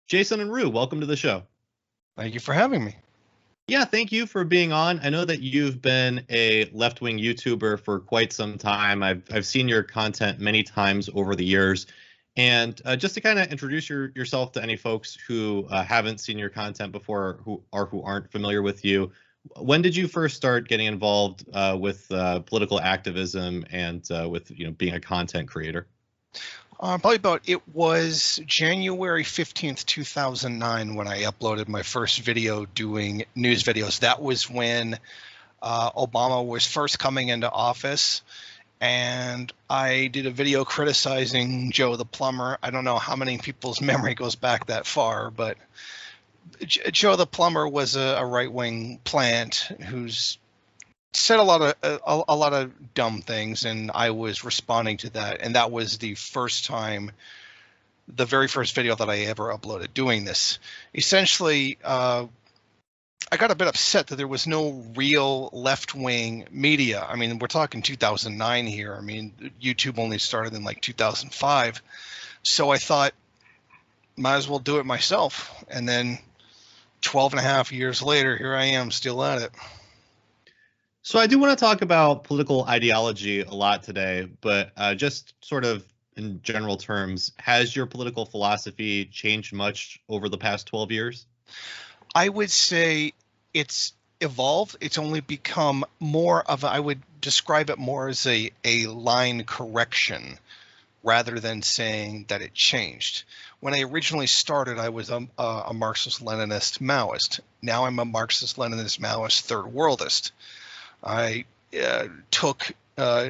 Jason and Rue, welcome to the show. Thank you for having me. Yeah, thank you for being on. I know that you've been a left-wing YouTuber for quite some time. I've seen your content many times over the years. And just to kind of introduce yourself to any folks who haven't seen your content before, who aren't familiar with you, when did you first start getting involved with political activism and with being a content creator? It was January 15th, 2009 when I uploaded my first video doing news videos. That was when Obama was first coming into office, and I did a video criticizing Joe the plumber. I don't know how many people's memory goes back that far, but Joe the plumber was a right-wing plant who's said a lot of dumb things, and I was responding to that. And that was the very first video that I ever uploaded doing this. Essentially, I got a bit upset that there was no real left-wing media. I mean, we're talking 2009 here. I mean, YouTube only started in like 2005. So I thought, might as well do it myself. And then 12 and a half years later, here I am still at it. So I do want to talk about political ideology a lot today, but just sort of in general terms, has your political philosophy changed much over the past 12 years? I would say it's evolved. It's only become more of I would describe it more as a line correction rather than saying that it changed. When I originally started, I was a Marxist-Leninist Maoist. Now I'm a Marxist-Leninist Maoist third worldist. I took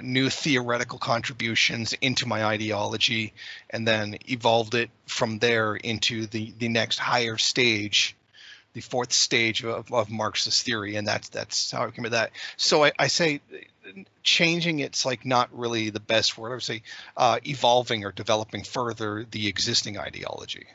new theoretical contributions into my ideology and then evolved it from there into the next higher stage, the fourth stage of Marxist theory, and that's how I came to that. So I say changing, it's like not really the best word. I would say evolving or developing further the existing ideology.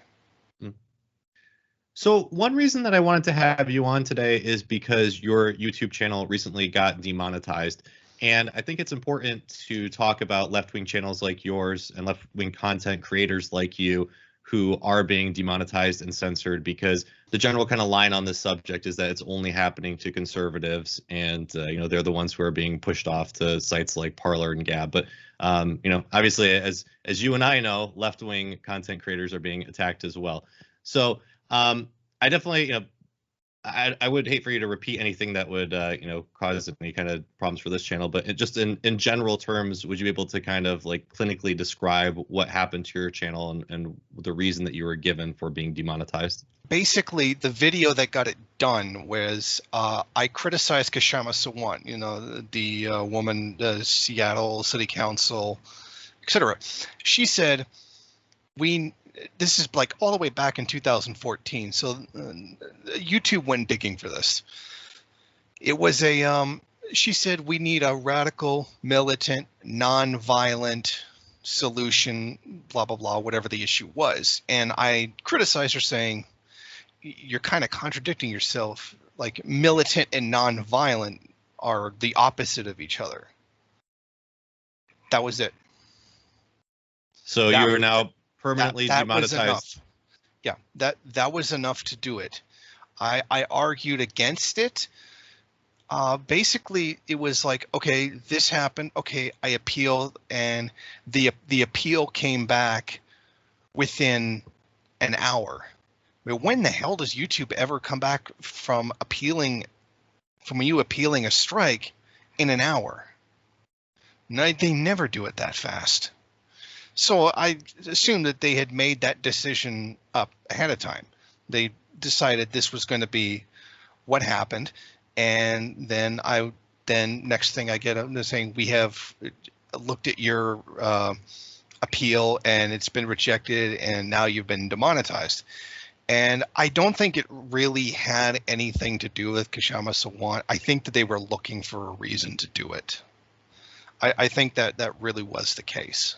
So one reason that I wanted to have you on today is because your YouTube channel recently got demonetized. And I think it's important to talk about left-wing channels like yours and left-wing content creators like you who are being demonetized and censored, because the general kind of line on this subject is that it's only happening to conservatives, and they're the ones who are being pushed off to sites like Parler and Gab. But obviously, as you and I know, left-wing content creators are being attacked as well. So I definitely, I would hate for you to repeat anything that would, cause any kind of problems for this channel. But just in general terms, would you be able to kind of like clinically describe what happened to your channel and the reason that you were given for being demonetized? Basically, the video that got it done was I criticized Kshama Sawant, the woman, the Seattle City Council, etc. She said, this is like all the way back in 2014. So YouTube went digging for this. It was she said, we need a radical, militant, non-violent solution, blah, blah, blah, whatever the issue was. And I criticized her saying, you're kind of contradicting yourself. Like militant and non-violent are the opposite of each other. That was it. So you are now permanently demonetized. Was enough. Yeah, that was enough to do it. I argued against it. Basically, it was like, okay, this happened. Okay, I appealed, and the appeal came back within an hour. I mean, when the hell does YouTube ever come back from you appealing a strike in an hour? No, they never do it that fast. So I assumed that they had made that decision up ahead of time. They decided this was going to be what happened, and then next thing I get up saying, we have looked at your appeal and it's been rejected, and now you've been demonetized. And I don't think it really had anything to do with Kshama Sawant. I think that they were looking for a reason to do it. I think that really was the case.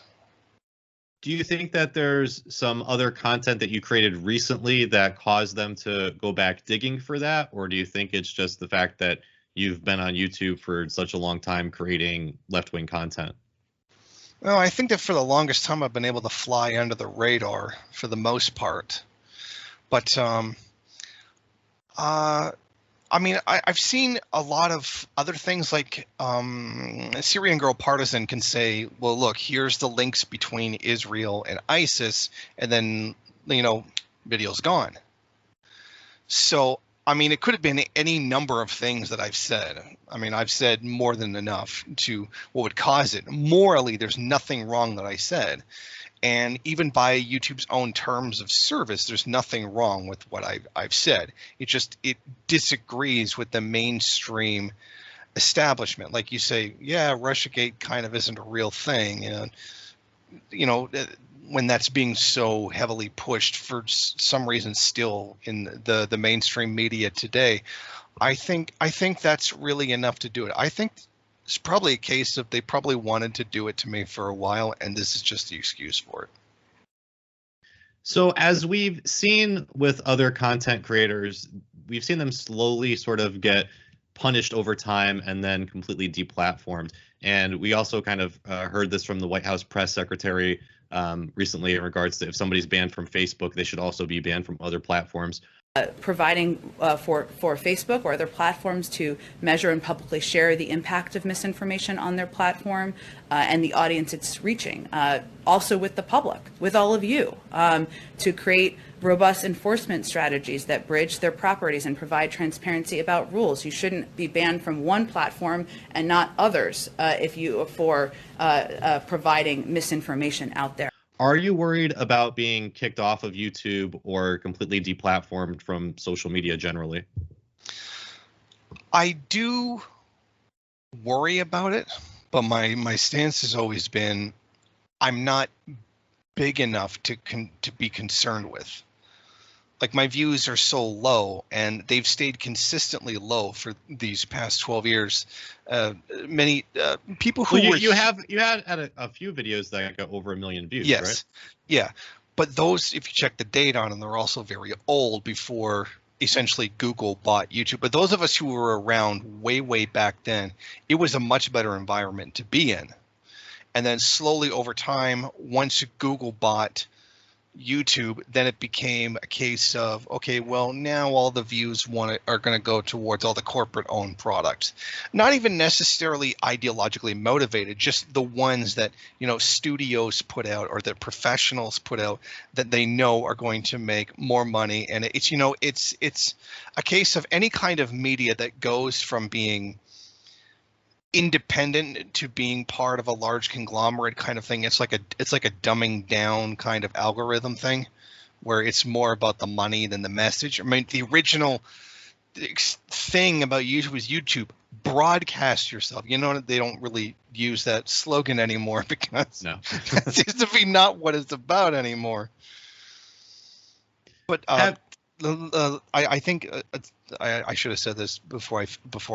Do you think that there's some other content that you created recently that caused them to go back digging for that? Or do you think it's just the fact that you've been on YouTube for such a long time creating left-wing content? Well, I think that for the longest time I've been able to fly under the radar for the most part. But I mean, I've seen a lot of other things like Syrian Girl Partisan can say, well, look, here's the links between Israel and ISIS, and then, video's gone. So, I mean, it could have been any number of things that I've said. I mean, I've said more than enough to what would cause it. Morally, there's nothing wrong that I said. And even by YouTube's own terms of service, there's nothing wrong with what I've said. It disagrees with the mainstream establishment. Like you say, yeah, Russiagate kind of isn't a real thing. And, when that's being so heavily pushed for some reason still in the mainstream media today, I think that's really enough to do it. I think it's probably a case of they probably wanted to do it to me for a while, and this is just the excuse for it. So as we've seen with other content creators, we've seen them slowly sort of get punished over time and then completely deplatformed. And we also kind of heard this from the White House press secretary recently in regards to if somebody's banned from Facebook, they should also be banned from other platforms. Providing for Facebook or other platforms to measure and publicly share the impact of misinformation on their platform and the audience it's reaching. Also with the public, with all of you, to create robust enforcement strategies that bridge their properties and provide transparency about rules. You shouldn't be banned from one platform and not others for providing misinformation out there. Are you worried about being kicked off of YouTube or completely deplatformed from social media generally? I do worry about it, but my stance has always been I'm not big enough to be concerned with. Like, my views are so low, and they've stayed consistently low for these past 12 years. Many people who you had a few videos that got over 1 million views, yes, right? Yeah, but those, if you check the date on them, they're also very old, before essentially Google bought YouTube. But those of us who were around way back then, it was a much better environment to be in. And then slowly over time, once Google bought YouTube, then it became a case of, okay, well, now all the views are going to go towards all the corporate owned products, not even necessarily ideologically motivated, just the ones that studios put out or that professionals put out that they know are going to make more money. And it's a case of any kind of media that goes from being independent to being part of a large conglomerate kind of thing. It's like a dumbing down kind of algorithm thing, where it's more about the money than the message. I mean, the original thing about YouTube was YouTube broadcast yourself. They don't really use that slogan anymore because that seems to be not what it's about anymore. But I think I should have said this before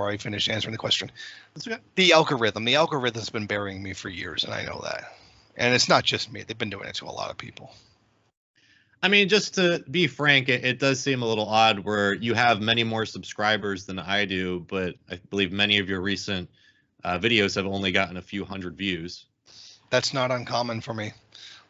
I finish answering the question. That's okay. The algorithm's been burying me for years, and I know that. And it's not just me; they've been doing it to a lot of people. I mean, just to be frank, it does seem a little odd where you have many more subscribers than I do, but I believe many of your recent videos have only gotten a few hundred views. That's not uncommon for me.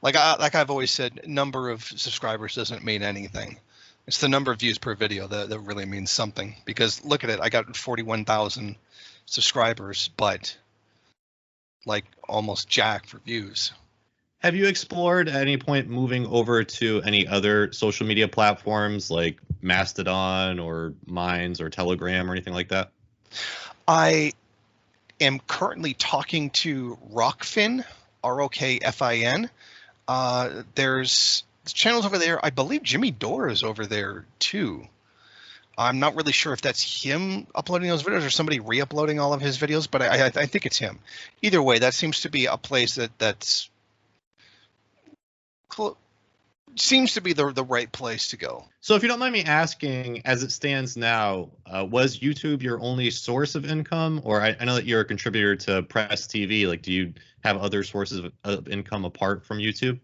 Like I've always said, number of subscribers doesn't mean anything. It's the number of views per video that really means something. Because look at it, I got 41,000 subscribers, but like almost jack for views. Have you explored at any point moving over to any other social media platforms like Mastodon or Minds or Telegram or anything like that? I am currently talking to Rockfin, Rokfin. There's channels over there. I believe Jimmy Dore is over there too. I'm not really sure if that's him uploading those videos or somebody re-uploading all of his videos, but I think it's him. Either way, that seems to be a place that's seems to be the right place to go. So if you don't mind me asking, as it stands now, was YouTube your only source of income? Or I know that you're a contributor to Press TV. Like, do you have other sources of income apart from YouTube?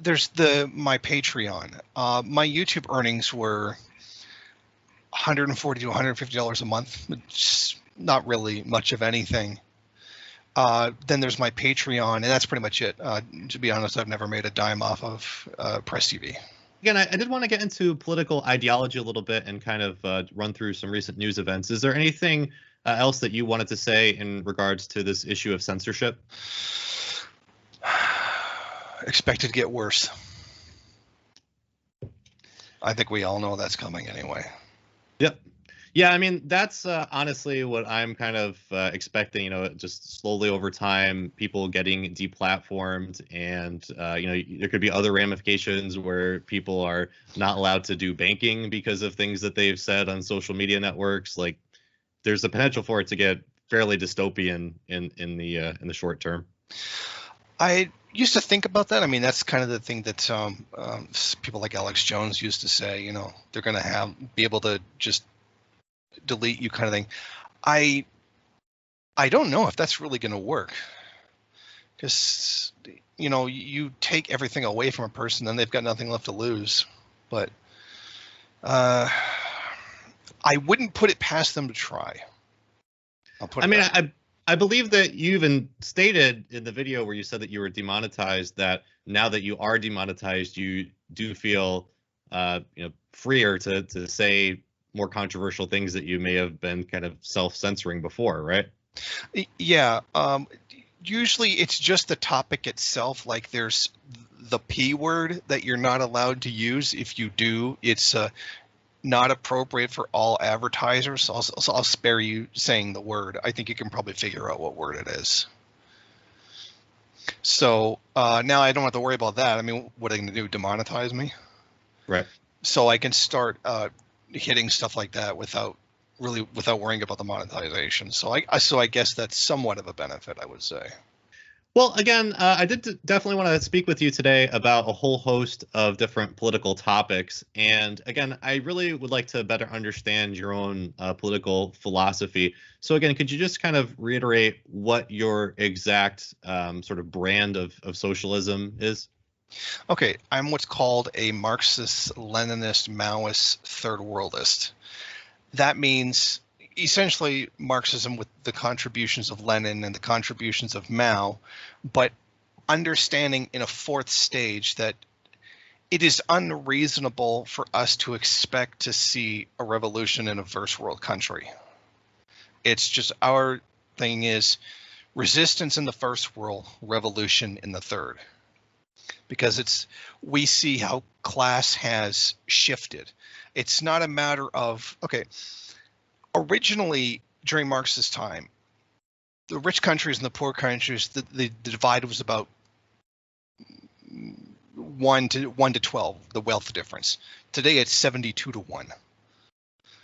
There's my Patreon. My YouTube earnings were $140 to $150 a month. It's not really much of anything. Then there's my Patreon, and that's pretty much it. To be honest, I've never made a dime off of Press TV. again, I did want to get into political ideology a little bit and kind of run through some recent news events. Is there anything else that you wanted to say in regards to this issue of censorship? Expect it to get worse. I think we all know that's coming anyway. Yep. Yeah, I mean, that's honestly what I'm kind of expecting, just slowly over time, people getting deplatformed, and, there could be other ramifications where people are not allowed to do banking because of things that they've said on social media networks. Like, there's the potential for it to get fairly dystopian in the short term. I used to think about that. I mean, that's kind of the thing that people like Alex Jones used to say, they're going to be able to just delete you kind of thing. I don't know if that's really going to work, because you take everything away from a person, then they've got nothing left to lose. But I wouldn't put it past them to try. I believe that you even stated in the video where you said that you were demonetized, that now that you are demonetized, you do feel freer to say more controversial things that you may have been kind of self-censoring before, right? Yeah. Usually it's just the topic itself. Like, there's the P word that you're not allowed to use. If you do, it's not appropriate for all advertisers. So I'll spare you saying the word. I think you can probably figure out what word it is. So now I don't have to worry about that. I mean, what are they going to do? Demonetize me? Right. So I can start hitting stuff like that without worrying about the monetization. So I guess that's somewhat of a benefit, I would say. Well, again, I did definitely want to speak with you today about a whole host of different political topics. And again, I really would like to better understand your own political philosophy. So again, could you just kind of reiterate what your exact sort of brand of socialism is? Okay, I'm what's called a Marxist, Leninist, Maoist, third worldist. That means essentially Marxism with the contributions of Lenin and the contributions of Mao, but understanding in a fourth stage that it is unreasonable for us to expect to see a revolution in a first world country. It's just, our thing is resistance in the first world, revolution in the third. Because we see how class has shifted. It's not a matter of, okay, originally during Marx's time, the rich countries and the poor countries, the divide was about 1 to 12, the wealth difference. Today it's 72 to 1.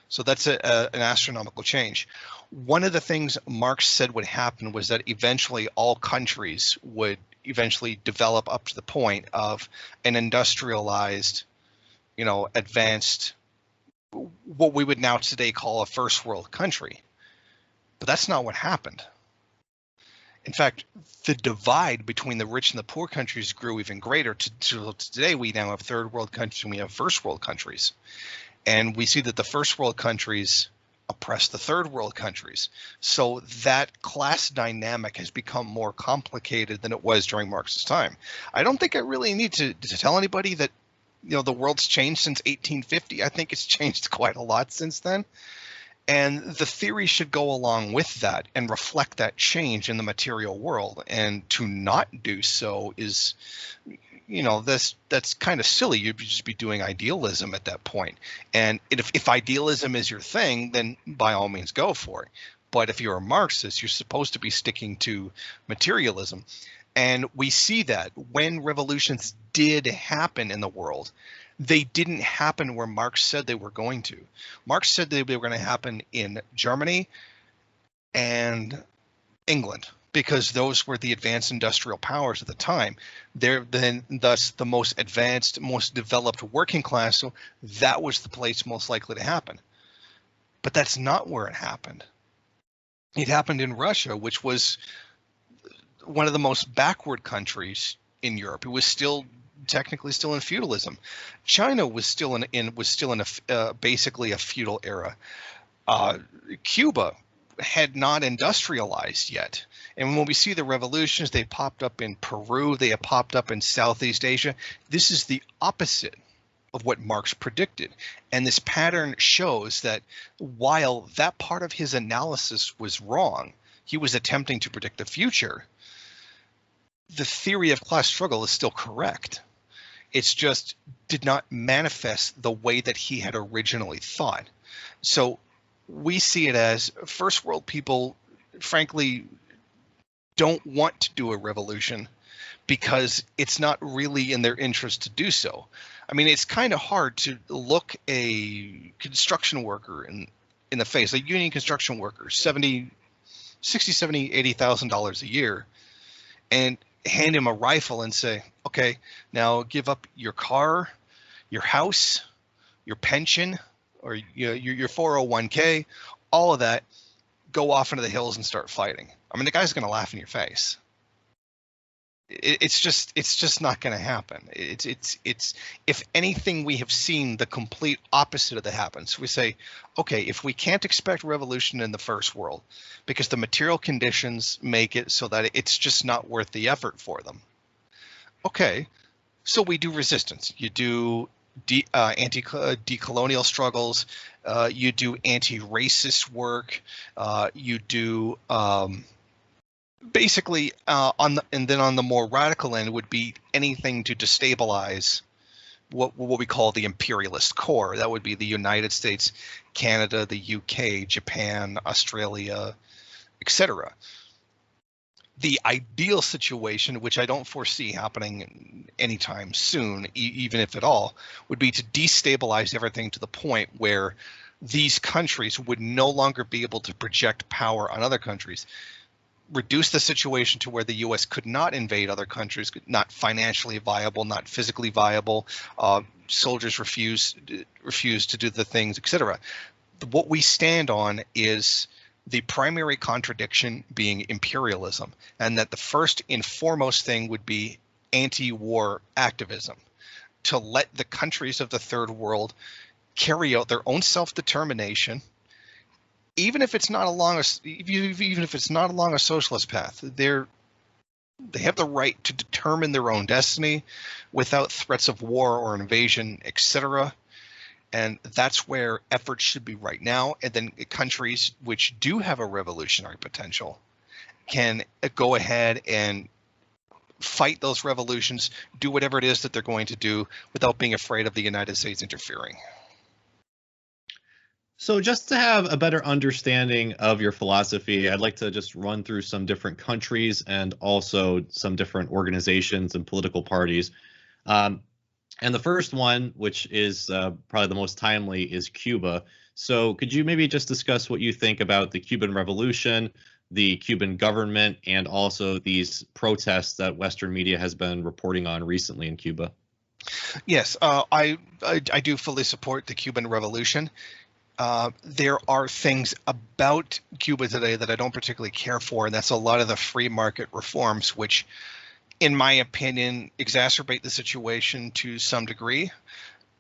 So that's an astronomical change. One of the things Marx said would happen was that eventually all countries would eventually develop up to the point of an industrialized, advanced, what we would now today call a first world country. But that's not what happened. In fact, the divide between the rich and the poor countries grew even greater. Today, we now have third world countries and we have first world countries. And we see that the first world countries oppress the third world countries. So that class dynamic has become more complicated than it was during Marx's time. I don't think I really need to tell anybody that the world's changed since 1850. I think it's changed quite a lot since then. And the theory should go along with that and reflect that change in the material world. And to not do so is, that's kind of silly. You'd just be doing idealism at that point. And if idealism is your thing, then by all means go for it. But if you're a Marxist, you're supposed to be sticking to materialism. And we see that when revolutions did happen in the world, they didn't happen where Marx said they were going to. Marx said they were going to happen in Germany and England, because those were the advanced industrial powers at the time. They're then thus the most advanced, most developed working class. So that was the place most likely to happen. But that's not where it happened. It happened in Russia, which was one of the most backward countries in Europe. It was technically still in feudalism. China was still in basically a feudal era. Cuba had not industrialized yet. And when we see the revolutions, they popped up in Peru, they have popped up in Southeast Asia. This is the opposite of what Marx predicted. And this pattern shows that while that part of his analysis was wrong, he was attempting to predict the future, the theory of class struggle is still correct. It's just did not manifest the way that he had originally thought. So we see it as first world people, frankly, don't want to do a revolution because it's not really in their interest to do so. I mean, it's kind of hard to look a construction worker in the face, a union construction worker, $60,000, $70,000, $80,000 a year, and hand him a rifle and say, okay, now give up your car, your house, your pension, or your 401k, all of that, go off into the hills and start fighting. I mean, the guy's going to laugh in your face. It's just not going to happen. It's if anything, we have seen the complete opposite of that happen. So we say, okay, if we can't expect revolution in the first world because the material conditions make it so that it's just not worth the effort for them. Okay, so we do resistance. You do decolonial struggles. You do anti-racist work. You do basically on the more radical end would be anything to destabilize what we call the imperialist core. That would be the United States, Canada, the UK, Japan, Australia, etc. The ideal situation, which I don't foresee happening anytime soon, even if at all, would be to destabilize everything to the point where these countries would no longer be able to project power on other countries. Reduce the situation to where the U.S. could not invade other countries, not financially viable, not physically viable. Soldiers refuse to do the things, etc. What we stand on is the primary contradiction being imperialism, and that the first and foremost thing would be anti-war activism, to let the countries of the third world carry out their own self-determination. Even if it's not along a socialist path, they have the right to determine their own destiny without threats of war or invasion, etc. And that's where efforts should be right now. And then countries which do have a revolutionary potential can go ahead and fight those revolutions, do whatever it is that they're going to do without being afraid of the United States interfering. So just to have a better understanding of your philosophy, I'd like to just run through some different countries and also some different organizations and political parties. And the first one, which is probably the most timely, is Cuba. So could you maybe just discuss what you think about the Cuban Revolution, the Cuban government, and also these protests that Western media has been reporting on recently in Cuba? Yes, I do fully support the Cuban Revolution. There are things about Cuba today that I don't particularly care for, and that's a lot of the free market reforms, which, in my opinion, exacerbate the situation to some degree.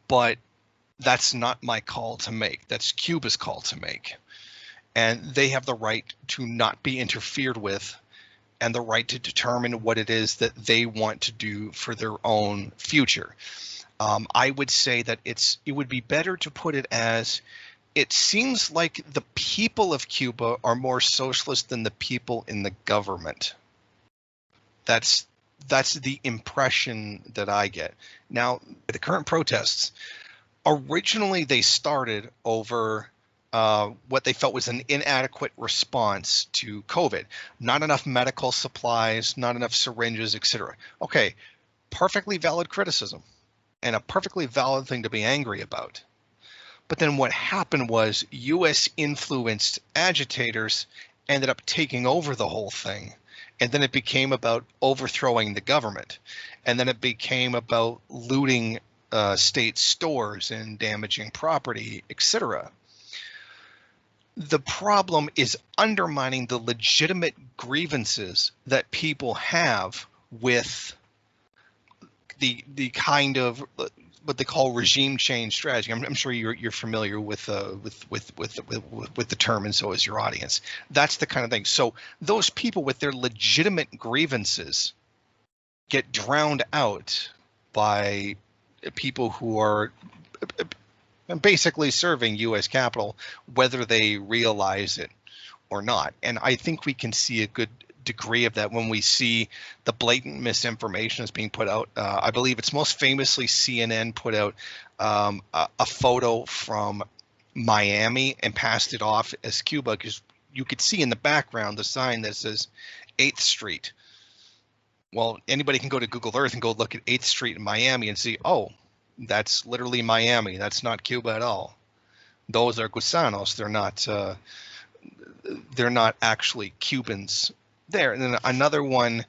But that's not my call to make. That's Cuba's call to make. And they have the right to not be interfered with and the right to determine what it is that they want to do for their own future. I would say that it would be better to put it as, it seems like the people of Cuba are more socialist than the people in the government. That's the impression that I get. Now, the current protests, originally they started over what they felt was an inadequate response to COVID. Not enough medical supplies, not enough syringes, etc. Okay, perfectly valid criticism and a perfectly valid thing to be angry about. But then what happened was U.S. influenced agitators ended up taking over the whole thing. And then it became about overthrowing the government. And then it became about looting state stores and damaging property, etc. The problem is undermining the legitimate grievances that people have with the kind of what they call regime change strategy. I'm sure you're familiar with the term, and so is your audience. That's the kind of thing. So those people with their legitimate grievances get drowned out by people who are basically serving U.S. capital, whether they realize it or not. And I think we can see a good degree of that when we see the blatant misinformation that's being put out. I believe it's most famously CNN put out a photo from Miami and passed it off as Cuba, because you could see in the background the sign that says 8th Street. Well, anybody can go to Google Earth and go look at 8th Street in Miami and see, oh, that's literally Miami. That's not Cuba at all. Those are gusanos. They're not actually Cubans there. And then another one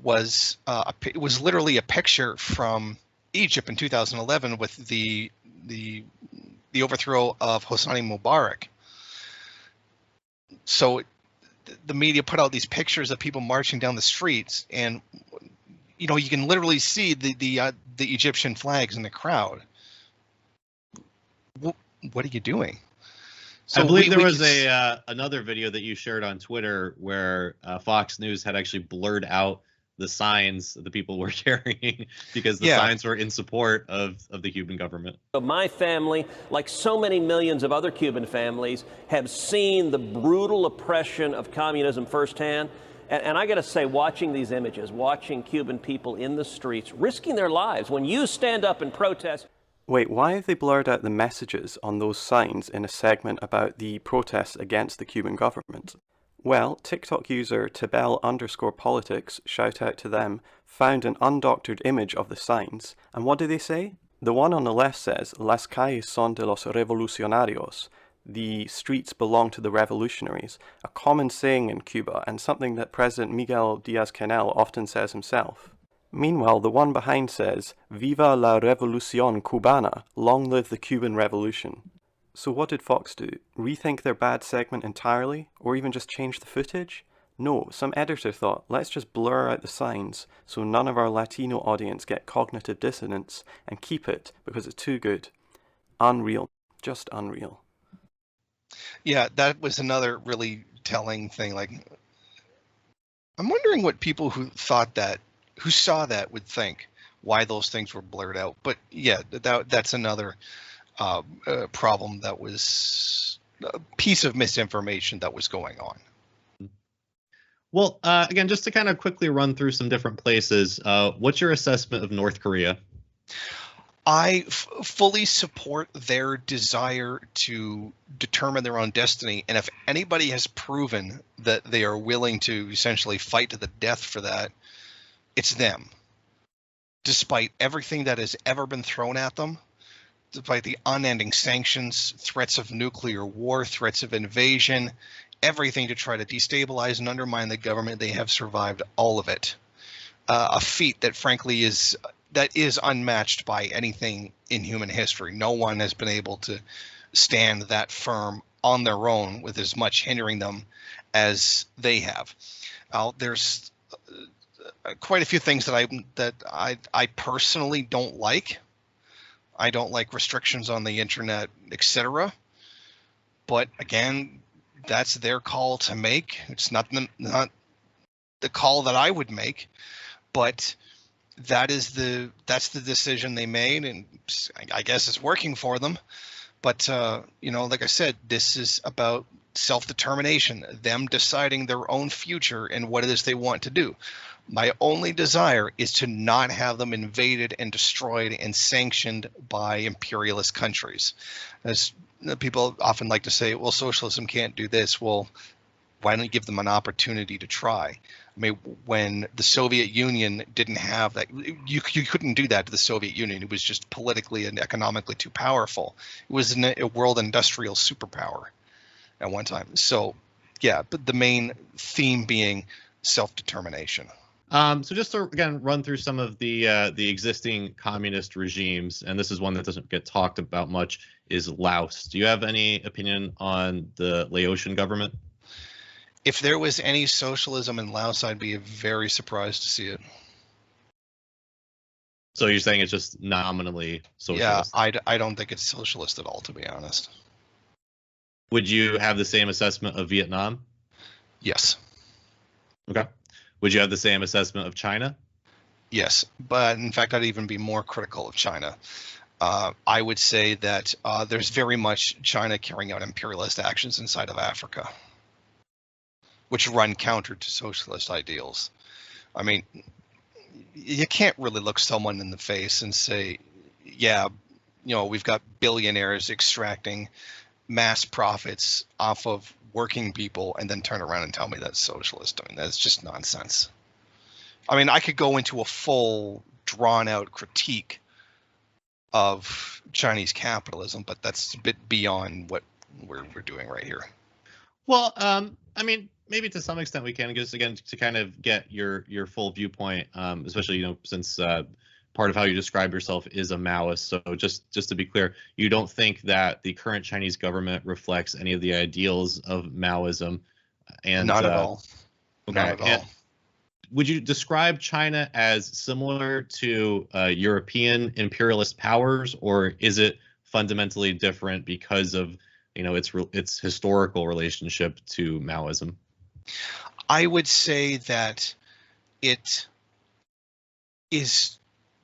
was it was literally a picture from Egypt in 2011 with the overthrow of Hosni Mubarak. So the media put out these pictures of people marching down the streets, and you can literally see the Egyptian flags in the crowd. What are you doing? So I believe there was another video that you shared on Twitter where Fox News had actually blurred out the signs that the people were carrying because the signs were in support of the Cuban government. So my family, like so many millions of other Cuban families, have seen the brutal oppression of communism firsthand. And I got to say, watching these images, watching Cuban people in the streets, risking their lives, when you stand up and protest. Wait, why have they blurred out the messages on those signs in a segment about the protests against the Cuban government? Well, TikTok user Tibel_politics, shout out to them, found an undoctored image of the signs, and what do they say? The one on the left says, Las calles son de los revolucionarios, the streets belong to the revolutionaries, a common saying in Cuba and something that President Miguel Díaz-Canel often says himself. Meanwhile, the one behind says, Viva la revolución cubana, long live the Cuban Revolution. So what did Fox do? Rethink their bad segment entirely? Or even just change the footage? No, some editor thought, let's just blur out the signs so none of our Latino audience get cognitive dissonance and keep it because it's too good. Unreal. Just unreal. Yeah, that was another really telling thing. Like, I'm wondering what people who saw that would think, why those things were blurred out. But yeah, that's another problem, that was a piece of misinformation that was going on. Well, again, just to kind of quickly run through some different places, what's your assessment of North Korea? I fully support their desire to determine their own destiny. And if anybody has proven that they are willing to essentially fight to the death for that, it's them. Despite everything that has ever been thrown at them, despite the unending sanctions, threats of nuclear war, threats of invasion, everything to try to destabilize and undermine the government, they have survived all of it. A feat that frankly is unmatched by anything in human history. No one has been able to stand that firm on their own with as much hindering them as they have. There's quite a few things that I personally don't like. I don't like restrictions on the internet, etc. But again, that's their call to make. It's not the call that I would make, but that's the decision they made, and I guess it's working for them. But like I said, this is about self-determination, them deciding their own future and what it is they want to do. My only desire is to not have them invaded and destroyed and sanctioned by imperialist countries. As people often like to say, well, socialism can't do this. Well, why don't you give them an opportunity to try? I mean, when the Soviet Union didn't have that, you couldn't do that to the Soviet Union. It was just politically and economically too powerful. It was a world industrial superpower at one time. So, yeah, but the main theme being self-determination. So just to, again, run through some of the existing communist regimes, and this is one that doesn't get talked about much, is Laos. Do you have any opinion on the Laotian government? If there was any socialism in Laos, I'd be very surprised to see it. So you're saying it's just nominally socialist? Yeah, I don't think it's socialist at all, to be honest. Would you have the same assessment of Vietnam? Yes. Okay. Would you have the same assessment of China? Yes, but in fact, I'd even be more critical of China. I would say that there's very much China carrying out imperialist actions inside of Africa, which run counter to socialist ideals. I mean, you can't really look someone in the face and say, yeah, we've got billionaires extracting mass profits off of working people and then turn around and tell me that's socialist. I mean, that's just nonsense. I mean, I could go into a full drawn out critique of Chinese capitalism, but that's a bit beyond what we're doing right here. Well, I mean, maybe to some extent we can, just again to kind of get your full viewpoint, especially since part of how you describe yourself is a Maoist. So just to be clear, you don't think that the current Chinese government reflects any of the ideals of Maoism, and not at all. Okay. Not at all. Would you describe China as similar to European imperialist powers, or is it fundamentally different because of its historical relationship to Maoism? I would say that it is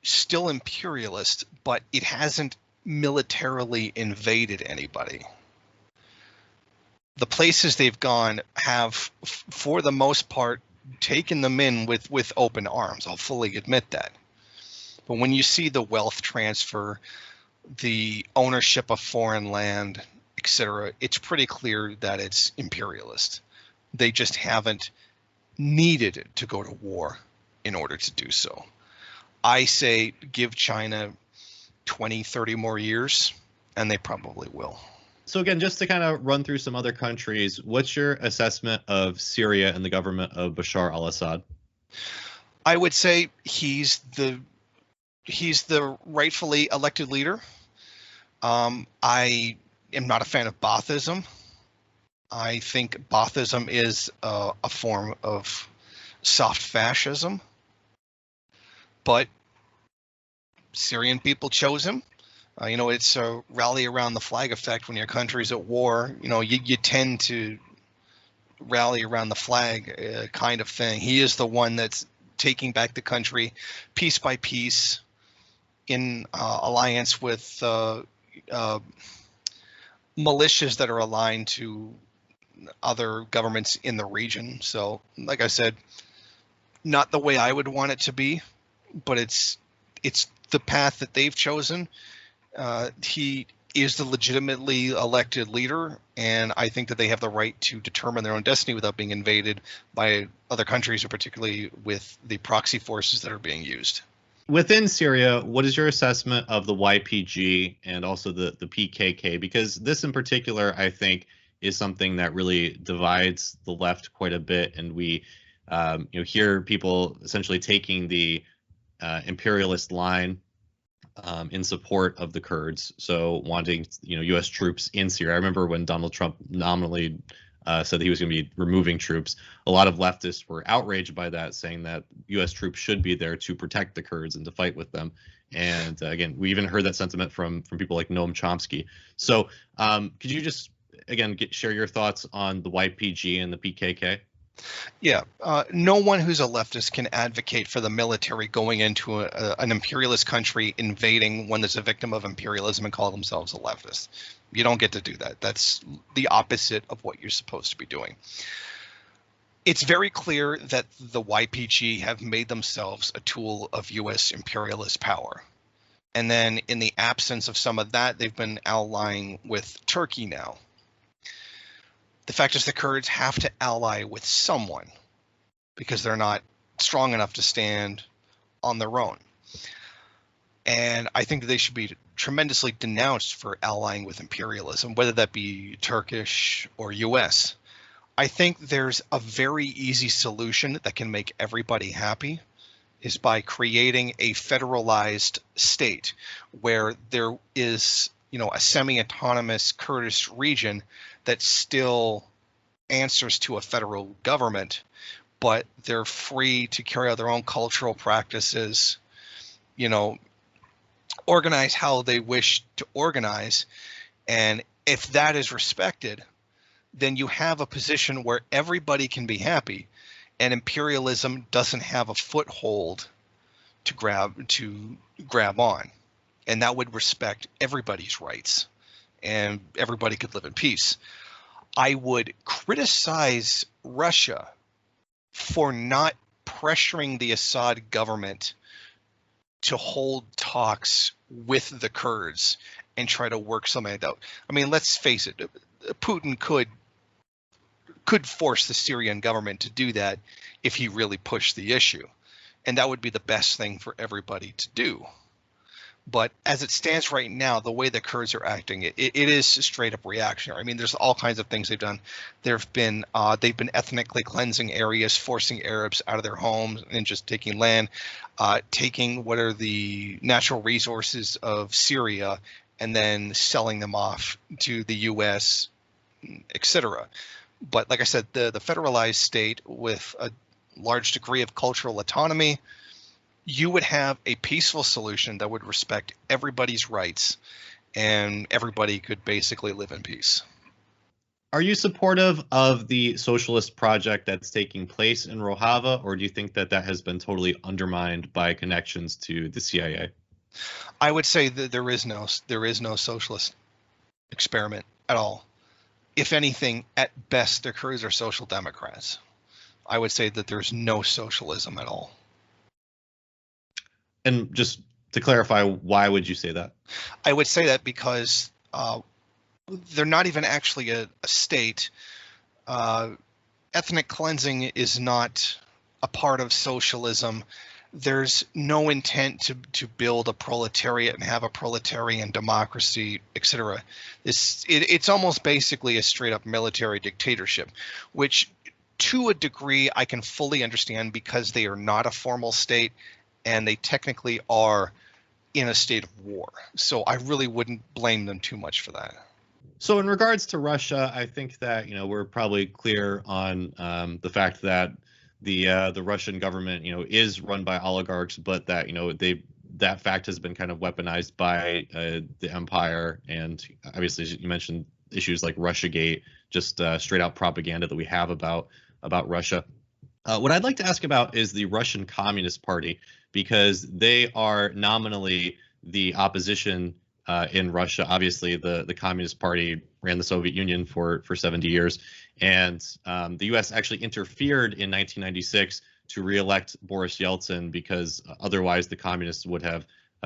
still imperialist, but it hasn't militarily invaded anybody. The places they've gone have, for the most part, taken them in with open arms. I'll fully admit that. But when you see the wealth transfer, the ownership of foreign land, etc., it's pretty clear that it's imperialist. They just haven't needed to go to war in order to do so. I say give China 20, 30 more years, and they probably will. So again, just to kind of run through some other countries, what's your assessment of Syria and the government of Bashar al-Assad? I would say he's the rightfully elected leader. I am not a fan of Baathism. I think Baathism is a form of soft fascism. But Syrian people chose him. It's a rally around the flag effect when your country's at war. You tend to rally around the flag kind of thing. He is the one that's taking back the country piece by piece in alliance with militias that are aligned to other governments in the region. So, like I said, not the way I would want it to be, but it's the path that they've chosen. He is the legitimately elected leader, and I think that they have the right to determine their own destiny without being invaded by other countries, or particularly with the proxy forces that are being used. Within Syria, what is your assessment of the YPG and also the PKK? Because this in particular, I think, is something that really divides the left quite a bit, and we hear people essentially taking the imperialist line in support of the Kurds, so wanting U.S. troops in Syria. I remember when Donald Trump nominally said that he was going to be removing troops, a lot of leftists were outraged by that, saying that U.S. troops should be there to protect the Kurds and to fight with them. And again, we even heard that sentiment from people like Noam Chomsky. So could you just again share your thoughts on the YPG and the PKK? Yeah, no one who's a leftist can advocate for the military going into an imperialist country, invading one that's a victim of imperialism, and call themselves a leftist. You don't get to do that. That's the opposite of what you're supposed to be doing. It's very clear that the YPG have made themselves a tool of U.S. imperialist power. And then in the absence of some of that, they've been allying with Turkey now. The fact is the Kurds have to ally with someone because they're not strong enough to stand on their own. And I think that they should be tremendously denounced for allying with imperialism, whether that be Turkish or US. I think there's a very easy solution that can make everybody happy, is by creating a federalized state where there is, a semi-autonomous Kurdish region that still answers to a federal government, but they're free to carry out their own cultural practices, organize how they wish to organize. And if that is respected, then you have a position where everybody can be happy and imperialism doesn't have a foothold to grab on, and that would respect everybody's rights, and everybody could live in peace. I would criticize Russia for not pressuring the Assad government to hold talks with the Kurds and try to work something out. I mean, let's face it, Putin could force the Syrian government to do that if he really pushed the issue, and that would be the best thing for everybody to do. But as it stands right now, the way the Kurds are acting, it is straight up reactionary. I mean, there's all kinds of things they've done. They've been ethnically cleansing areas, forcing Arabs out of their homes and just taking land, taking what are the natural resources of Syria and then selling them off to the U.S., etc. But like I said, the federalized state with a large degree of cultural autonomy, you would have a peaceful solution that would respect everybody's rights, and everybody could basically live in peace. Are you supportive of the socialist project that's taking place in Rojava, or do you think that has been totally undermined by connections to the CIA? I would say that there is no socialist experiment at all. If anything, at best, the Kurds are social democrats. I would say that there's no socialism at all. And just to clarify, why would you say that? I would say that because they're not even actually a state. Ethnic cleansing is not a part of socialism. There's no intent to build a proletariat and have a proletarian democracy, etc. It's almost basically a straight up military dictatorship, which to a degree I can fully understand because they are not a formal state and they technically are in a state of war. So I really wouldn't blame them too much for that. So in regards to Russia, I think that we're probably clear on the fact that the Russian government is run by oligarchs, but that that fact has been kind of weaponized by the empire, and obviously you mentioned issues like Russiagate, just straight out propaganda that we have about Russia. What I'd like to ask about is the Russian Communist Party, because they are nominally the opposition in Russia. Obviously, the Communist Party ran the Soviet Union for 70 years, and the U.S. actually interfered in 1996 to reelect Boris Yeltsin because otherwise the communists would have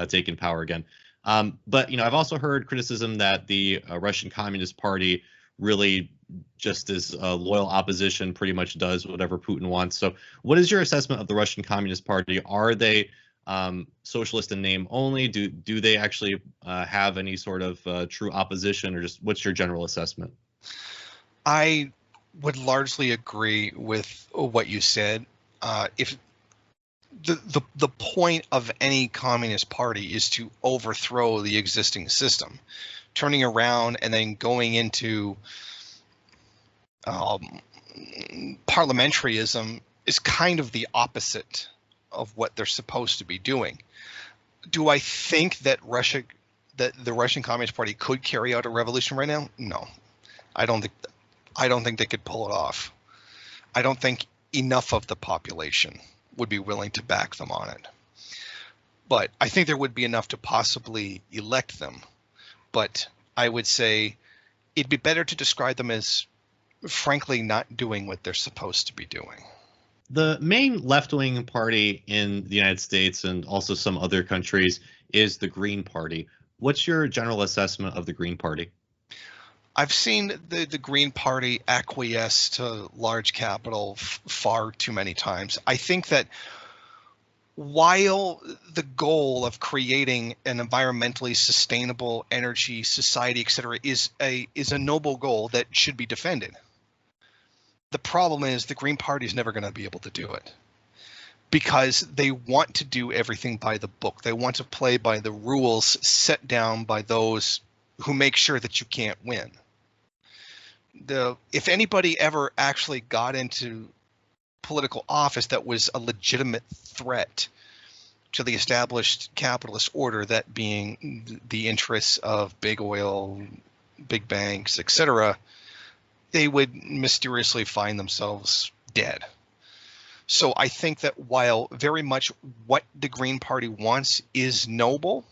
taken power again. But I've also heard criticism that the Russian Communist Party really just as loyal opposition, pretty much does whatever Putin wants. So what is your assessment of the Russian Communist Party? Are they socialist in name only? Do they actually have any sort of true opposition, or just what's your general assessment? I would largely agree with what you said. If the point of any communist party is to overthrow the existing system, turning around and then going into parliamentarism is kind of the opposite of what they're supposed to be doing. Do I think that the Russian Communist Party could carry out a revolution right now? No, I don't think they could pull it off. I don't think enough of the population would be willing to back them on it. But I think there would be enough to possibly elect them. But I would say it'd be better to describe them as frankly not doing what they're supposed to be doing. The main left-wing party in the United States and also some other countries is the Green Party. What's your general assessment of the Green Party? I've seen the Green Party acquiesce to large capital far too many times. I think that while the goal of creating an environmentally sustainable energy society, etc., is a noble goal that should be defended, the problem is the Green Party is never going to be able to do it because they want to do everything by the book. They want to play by the rules set down by those who make sure that you can't win. If anybody ever actually got into political office that was a legitimate threat to the established capitalist order, that being the interests of big oil, big banks, etc., they would mysteriously find themselves dead. So I think that while very much what the Green Party wants is noble,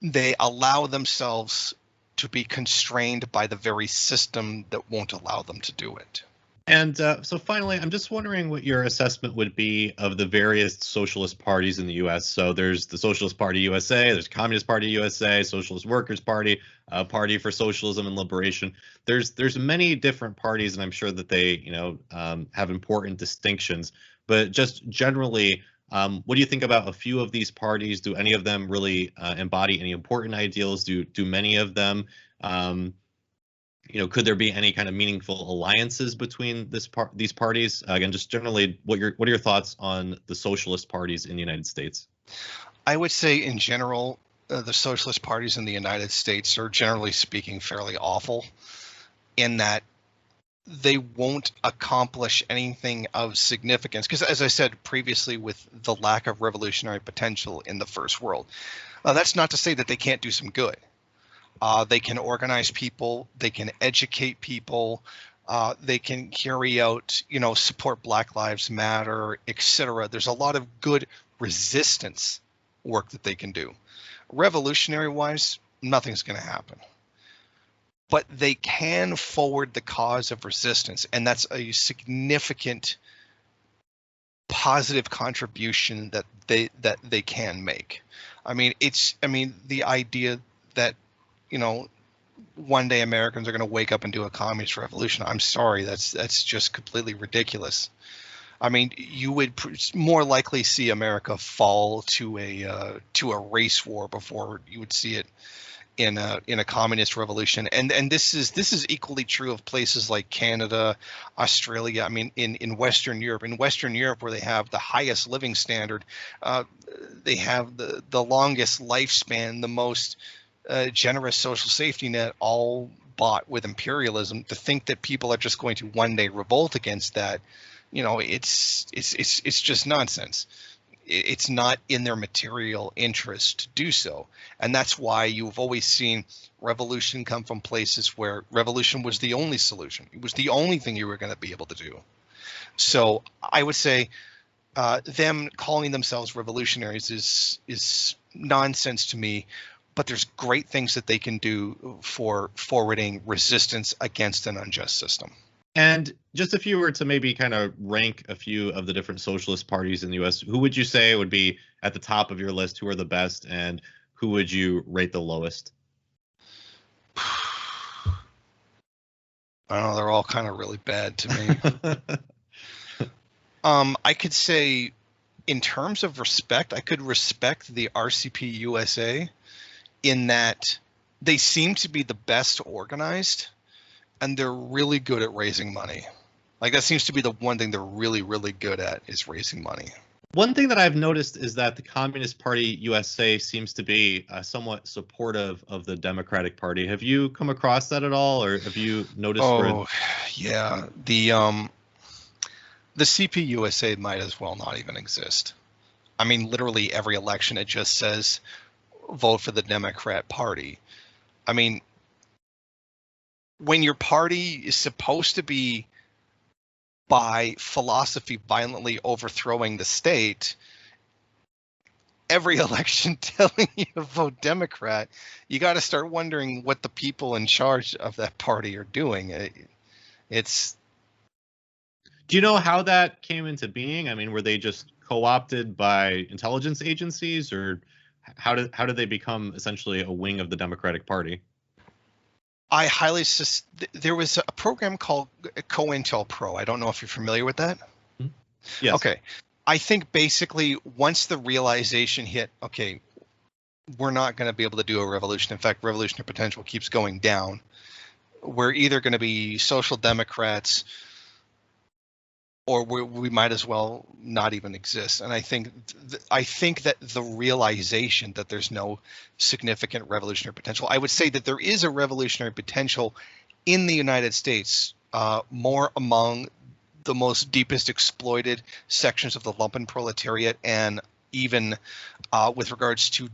they allow themselves to be constrained by the very system that won't allow them to do it. And so finally, I'm just wondering what your assessment would be of the various socialist parties in the U.S. So there's the Socialist Party USA, there's Communist Party USA, Socialist Workers Party, Party for Socialism and Liberation. There's many different parties, and I'm sure that they have important distinctions. But just generally, what do you think about a few of these parties? Do any of them really embody any important ideals? Do many of them could there be any kind of meaningful alliances between these parties? Again, just generally, what are your thoughts on the socialist parties in the United States? I would say, in general, the socialist parties in the United States are, generally speaking, fairly awful, in that they won't accomplish anything of significance. Because, as I said previously, with the lack of revolutionary potential in the first world, that's not to say that they can't do some good. They can organize people, they can educate people, they can carry out, support Black Lives Matter, etc. There's a lot of good resistance work that they can do. Revolutionary-wise, nothing's going to happen. But they can forward the cause of resistance, and that's a significant positive contribution that they can make. I mean, the idea that one day Americans are going to wake up and do a communist revolution. I'm sorry, that's just completely ridiculous. I mean, you would more likely see America fall to a race war before you would see it in a communist revolution. And this is equally true of places like Canada, Australia. I mean, in Western Europe. In Western Europe, where they have the highest living standard, they have the longest lifespan, the most generous social safety net, all bought with imperialism. To think that people are just going to one day revolt against that, it's just nonsense. It's not in their material interest to do so, and that's why you've always seen revolution come from places where revolution was the only solution. It was the only thing you were going to be able to do. So I would say them calling themselves revolutionaries is nonsense to me. But there's great things that they can do for forwarding resistance against an unjust system. And just if you were to maybe kind of rank a few of the different socialist parties in the U.S., who would you say would be at the top of your list? Who are the best, and who would you rate the lowest? I don't know. They're all kind of really bad to me. I could say, in terms of respect, I could respect the RCP USA, in that they seem to be the best organized, and they're really good at raising money. Like, that seems to be the one thing they're really, really good at, is raising money. One thing that I've noticed is that the Communist Party USA seems to be somewhat supportive of the Democratic Party. Have you come across that at all, or have you noticed? Yeah. The CP USA might as well not even exist. I mean, literally every election, it just says, vote for the Democrat Party. I mean, when your party is supposed to be, by philosophy, violently overthrowing the state, every election telling you to vote Democrat, you got to start wondering what the people in charge of that party are doing. Do you know how that came into being? I mean, were they just co-opted by intelligence agencies, or how did they become essentially a wing of the Democratic Party? I highly there was a program called COINTELPRO. I don't know if you're familiar with that. Yes. Okay. I think basically once the realization hit, okay, we're not going to be able to do a revolution. In fact, revolutionary potential keeps going down. We're either going to be social democrats, or we might as well not even exist. And I think that the realization that there's no significant revolutionary potential, I would say that there is a revolutionary potential in the United States, more among the most deepest exploited sections of the lumpen proletariat, and even with regards to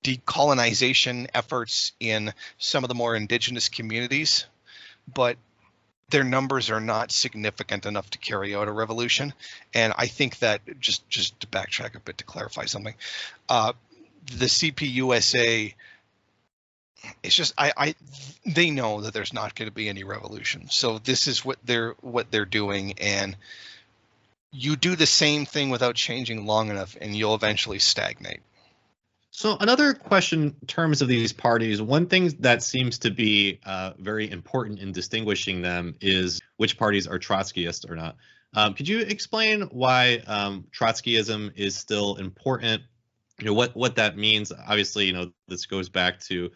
decolonization efforts in some of the more indigenous communities. But their numbers are not significant enough to carry out a revolution. And I think that, just to backtrack a bit to clarify something, the CPUSA, it's just they know that there's not going to be any revolution. So this is what they're doing, and you do the same thing without changing long enough, and you'll eventually stagnate. So another question in terms of these parties, one thing that seems to be very important in distinguishing them is which parties are Trotskyist or not. Could you explain why Trotskyism is still important? You know, what that means. Obviously, you know, this goes back to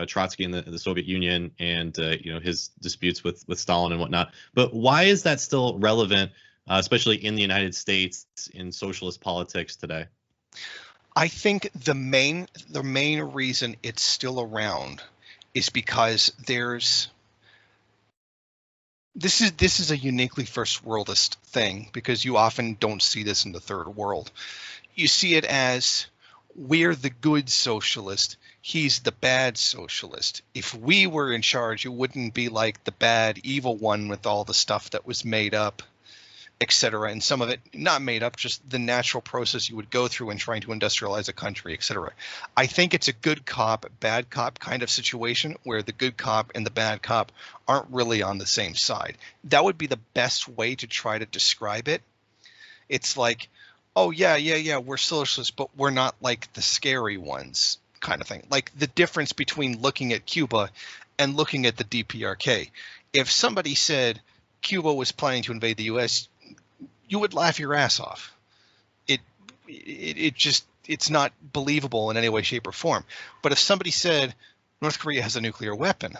Trotsky and the Soviet Union and you know, his disputes with Stalin and whatnot. But why is that still relevant, especially in the United States in socialist politics today? I think the main reason it's still around is because this is a uniquely first worldist thing, because you often don't see this in the third world. You see it as, we're the good socialist, he's the bad socialist. If we were in charge, it wouldn't be like the bad evil one with all the stuff that was made up, etc. And some of it not made up, just the natural process you would go through in trying to industrialize a country, etc. I think it's a good cop, bad cop kind of situation where the good cop and the bad cop aren't really on the same side. That would be the best way to try to describe it. It's like, oh yeah, we're socialists, but we're not like the scary ones kind of thing. Like the difference between looking at Cuba and looking at the DPRK. If somebody said Cuba was planning to invade the US, you would laugh your ass off. It's not believable in any way, shape, or form. But if somebody said North Korea has a nuclear weapon,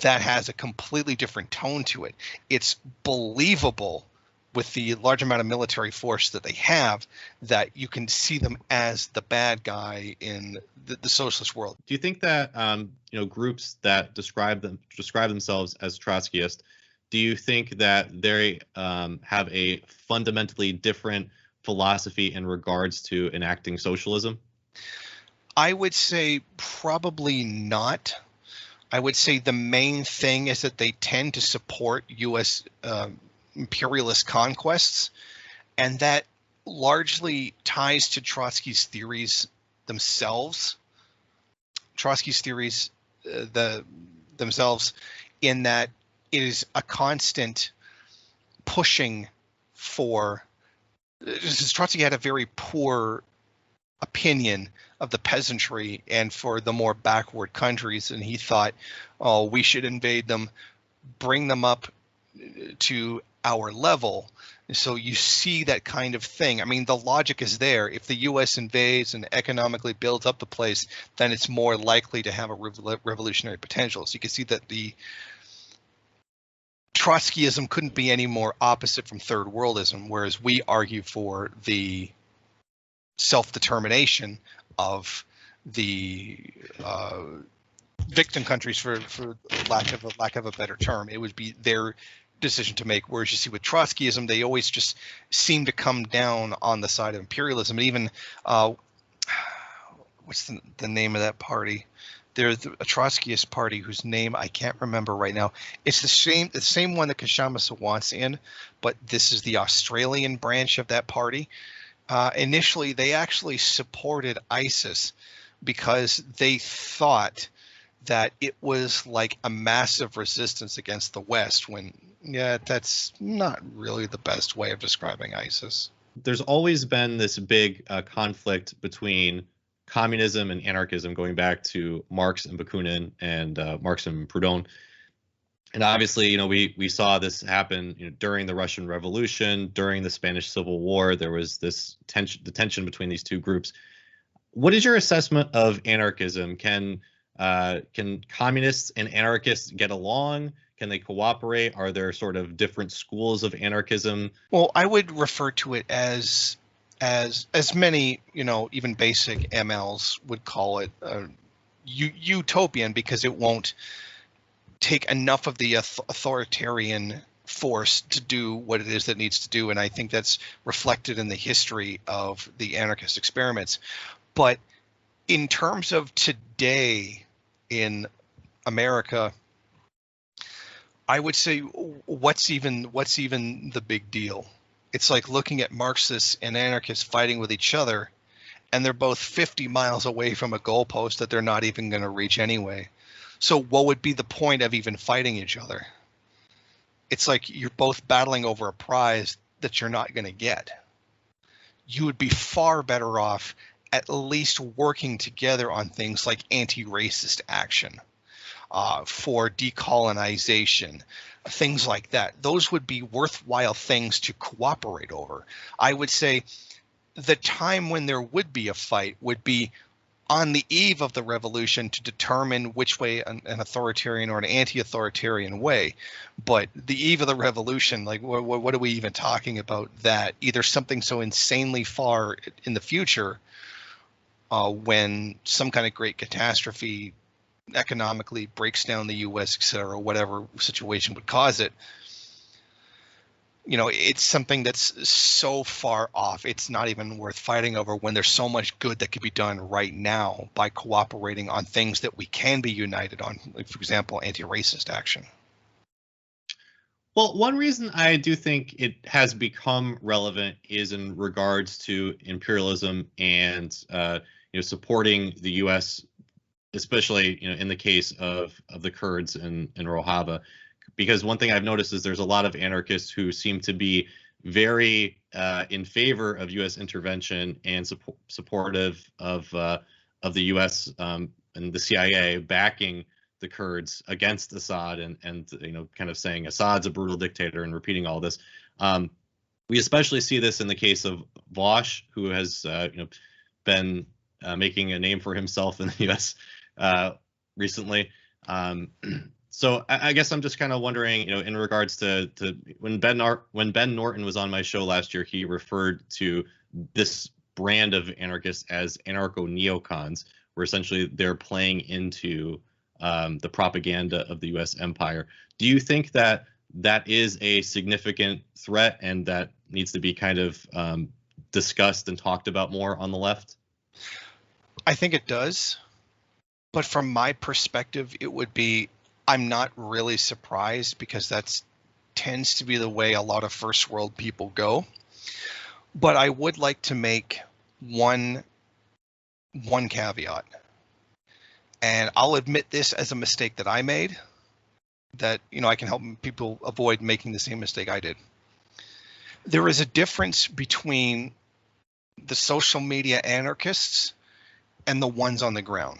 that has a completely different tone to it. It's believable with the large amount of military force that they have, that you can see them as the bad guy in the socialist world. Do you think that you know, groups that describe themselves as Trotskyist, do you think that they have a fundamentally different philosophy in regards to enacting socialism? I would say probably not. I would say the main thing is that they tend to support U.S. Imperialist conquests, and that largely ties to Trotsky's theories themselves. Trotsky's theories themselves, in that it is a constant pushing for. Trotsky had a very poor opinion of the peasantry and for the more backward countries, and he thought, oh, we should invade them, bring them up to our level. So you see that kind of thing. I mean, the logic is there. If the U.S. invades and economically builds up the place, then it's more likely to have a revolutionary potential. So you can see that the Trotskyism couldn't be any more opposite from third worldism, whereas we argue for the self-determination of the victim countries, for lack of a better term. It would be their decision to make, whereas you see with Trotskyism, they always just seem to come down on the side of imperialism. And even what's the name of that party? There's a Trotskyist party whose name I can't remember right now. It's the same one that Kshama Sawant's in, but this is the Australian branch of that party. Initially, they actually supported ISIS because they thought that it was like a massive resistance against the West, when, yeah, that's not really the best way of describing ISIS. There's always been this big conflict between communism and anarchism, going back to Marx and Bakunin and Marx and Proudhon. And obviously, you know, we saw this happen, you know, during the Russian Revolution, during the Spanish Civil War. There was this tension between these two groups. What is your assessment of anarchism? Can communists and anarchists get along? Can they cooperate? Are there sort of different schools of anarchism? Well, I would refer to it as many, you know, even basic MLs would call it utopian, because it won't take enough of the authoritarian force to do what it is that needs to do. And I think that's reflected in the history of the anarchist experiments. But in terms of today in America, I would say, what's even the big deal? It's like looking at Marxists and anarchists fighting with each other, and they're both 50 miles away from a goalpost that they're not even going to reach anyway. So what would be the point of even fighting each other? It's like you're both battling over a prize that you're not going to get. You would be far better off at least working together on things like anti-racist action, for decolonization, things like that. Those would be worthwhile things to cooperate over. I would say the time when there would be a fight would be on the eve of the revolution to determine which way an authoritarian or an anti-authoritarian way. But the eve of the revolution, like what are we even talking about? That either something so insanely far in the future, when some kind of great catastrophe economically breaks down the U.S., et cetera, whatever situation would cause it, it's something that's so far off, it's not even worth fighting over when there's so much good that could be done right now by cooperating on things that we can be united on, like, for example, anti-racist action. Well, one reason I do think it has become relevant is in regards to imperialism and supporting the U.S., especially in the case of the Kurds in Rojava. Because one thing I've noticed is there's a lot of anarchists who seem to be very in favor of U.S. intervention and supportive of the U.S. And the CIA backing the Kurds against Assad, and kind of saying Assad's a brutal dictator and repeating all this. We especially see this in the case of Vosh, who has been making a name for himself in the U.S. Recently. So I guess I'm just kind of wondering, in regards to when Ben Norton was on my show last year, he referred to this brand of anarchists as anarcho-neocons, where essentially they're playing into the propaganda of the U.S. empire. Do you think that is a significant threat and that needs to be kind of discussed and talked about more on the left? I think it does. But from my perspective, it would be, I'm not really surprised, because that tends to be the way a lot of first world people go. But I would like to make one caveat. And I'll admit this as a mistake that I made, that I can help people avoid making the same mistake I did. There is a difference between the social media anarchists and the ones on the ground.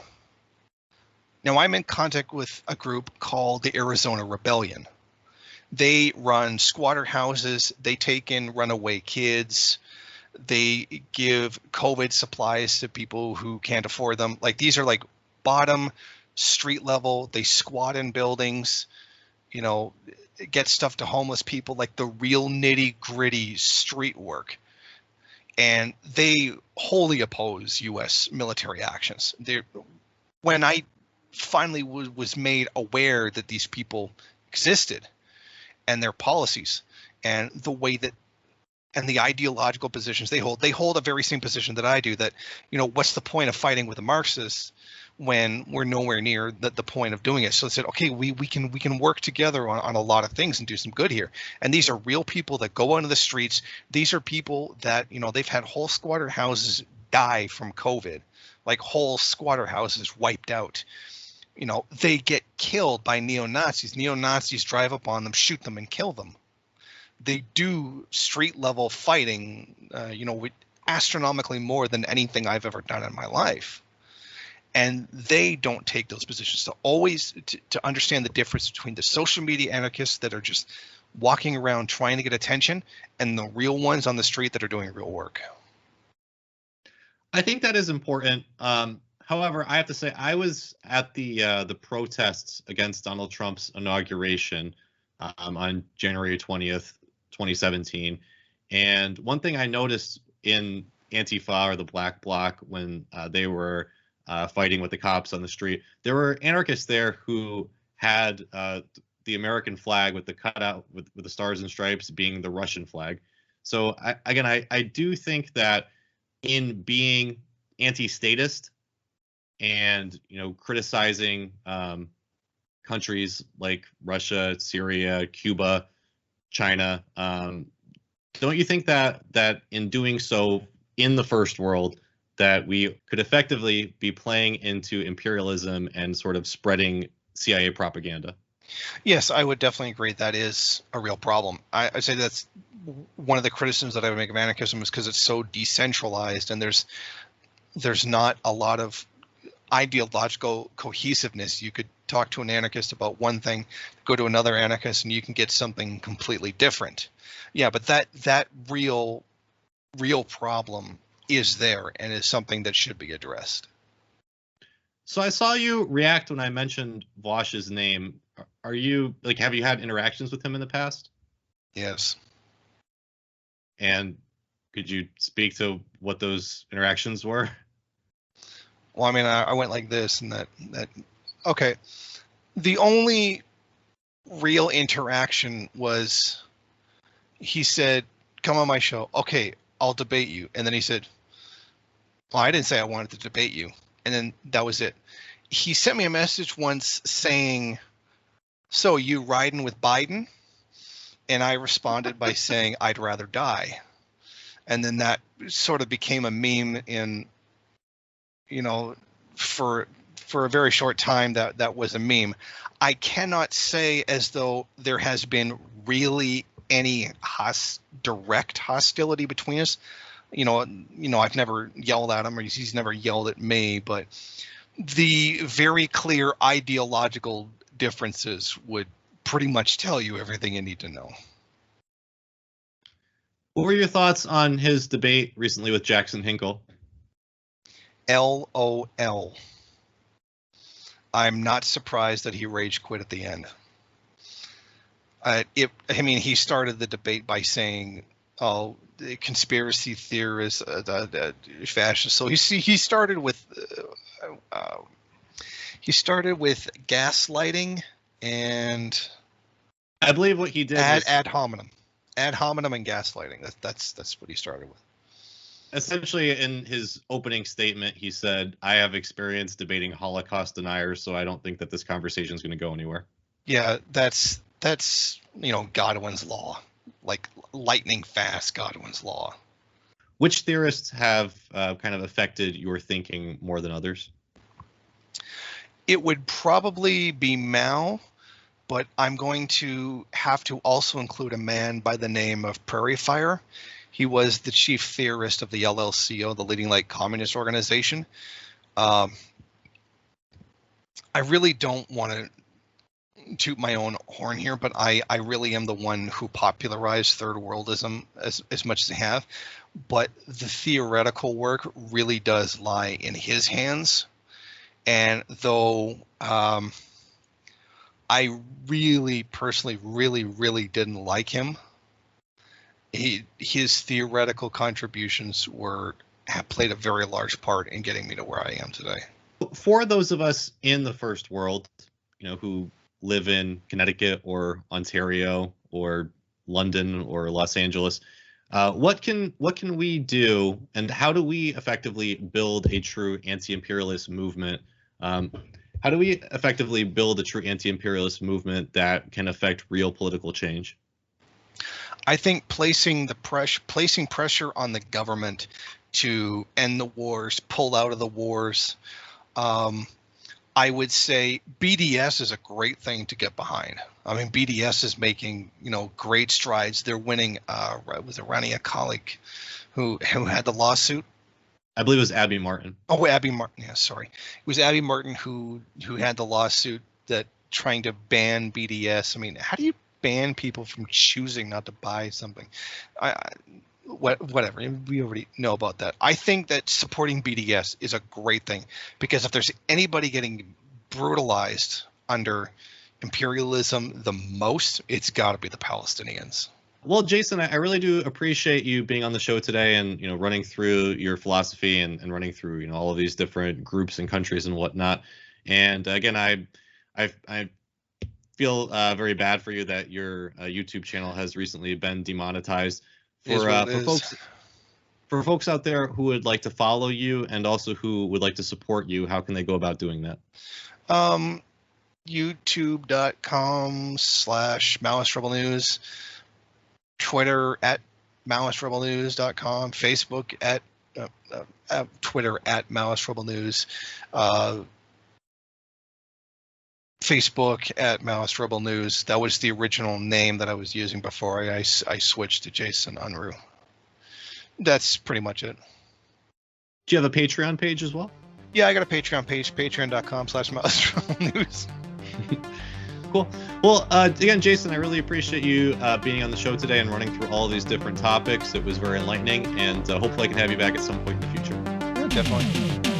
Now, I'm in contact with a group called the Arizona Rebellion. They run squatter houses, they take in runaway kids, they give COVID supplies to people who can't afford them. Like, these are like bottom street level, they squat in buildings, get stuff to homeless people, like the real nitty gritty street work. And they wholly oppose U.S. military actions. When I finally was made aware that these people existed and their policies and the way that, and the ideological positions they hold a very same position that I do, that, what's the point of fighting with the Marxists when we're nowhere near the point of doing it? So I said, okay, we can work together on a lot of things and do some good here. And these are real people that go onto the streets. These are people that, they've had whole squatter houses die from COVID, like whole squatter houses wiped out. They get killed by neo-Nazis. Neo-Nazis drive up on them, shoot them, and kill them. They do street level fighting, with astronomically more than anything I've ever done in my life. And they don't take those positions. So always to understand the difference between the social media anarchists that are just walking around trying to get attention and the real ones on the street that are doing real work. I think that is important. However, I have to say I was at the protests against Donald Trump's inauguration on January 20th, 2017. And one thing I noticed in Antifa, or the Black Bloc, when they were fighting with the cops on the street, there were anarchists there who had the American flag with the cutout with the stars and stripes being the Russian flag. So I do think that in being anti-statist and criticizing countries like Russia, Syria, Cuba, China. Don't you think that in doing so in the first world, that we could effectively be playing into imperialism and sort of spreading CIA propaganda? Yes, I would definitely agree that is a real problem. I'd say that's one of the criticisms that I would make of anarchism, is because it's so decentralized and there's not a lot of ideological cohesiveness. You could talk to an anarchist about one thing, go to another anarchist, and you can get something completely different. Yeah, but that real problem is there and is something that should be addressed. So I saw you react when I mentioned Vosh's name. Are you like, have you had interactions with him in the past? Yes. And could you speak to what those interactions were? Well, I mean, I went like this and that. Okay. The only real interaction was he said, "Come on my show." Okay, I'll debate you. And then he said, "Well, I didn't say I wanted to debate you." And then that was it. He sent me a message once saying, "So you riding with Biden?" And I responded by saying, "I'd rather die." And then that sort of became a meme in, for a very short time that was a meme. I cannot say as though there has been really any direct hostility between us. I've never yelled at him, or he's never yelled at me, but the very clear ideological differences would pretty much tell you everything you need to know. What were your thoughts on his debate recently with Jackson Hinkle? LOL. I'm not surprised that he rage quit at the end. He started the debate by saying, "Oh, the conspiracy theorists, fascists." So he started with gaslighting and I believe what he did was ad hominem and gaslighting. That's what he started with. essentially, in his opening statement, he said, "I have experience debating Holocaust deniers, so I don't think that this conversation is going to go anywhere." Yeah, that's Godwin's law, like lightning fast Godwin's law. Which theorists have kind of affected your thinking more than others? It would probably be Mao, but I'm going to have to also include a man by the name of Prairie Fire. He was the chief theorist of the LLCO, the leading light communist organization. I really don't want to toot my own horn here, but I really am the one who popularized third worldism as much as I have. But the theoretical work really does lie in his hands. And though I really personally really didn't like him, his theoretical contributions have played a very large part in getting me to where I am today. For those of us in the first world, who live in Connecticut or Ontario or London or Los Angeles, what can we do, and how do we effectively build a true anti-imperialist movement? How do we effectively build a true anti-imperialist movement that can affect real political change? I think placing pressure on the government to end the wars, pull out of the wars. I would say BDS is a great thing to get behind. I mean, BDS is making great strides. They're winning. Was it Rania Kalik who had the lawsuit? I believe it was Abby Martin. Oh, Abby Martin. Yeah, sorry. It was Abby Martin who had the lawsuit that trying to ban BDS. I mean, how do you ban people from choosing not to buy something? Whatever. We already know about that. I think that supporting BDS is a great thing, because if there's anybody getting brutalized under imperialism the most, it's got to be the Palestinians. Well, Jason, I really do appreciate you being on the show today and running through your philosophy and running through all of these different groups and countries and whatnot. And again, I feel very bad for you that your YouTube channel has recently been demonetized. For folks out there who would like to follow you and also who would like to support you, how can they go about doing that? YouTube.com/Maoist Rebel News, Twitter @MaoistRebelNews.com, Facebook Twitter @Maoist Rebel News, Facebook @Maoist Rebel News. That was the original name that I was using before I switched to Jason Unruhe. That's pretty much it. Do you have a Patreon page as well? Yeah, I got a Patreon page, patreon.com/Maoist Rebel News. Cool. Well, again, Jason, I really appreciate you being on the show today and running through all these different topics. It was very enlightening, and hopefully I can have you back at some point in the future. Yeah, definitely.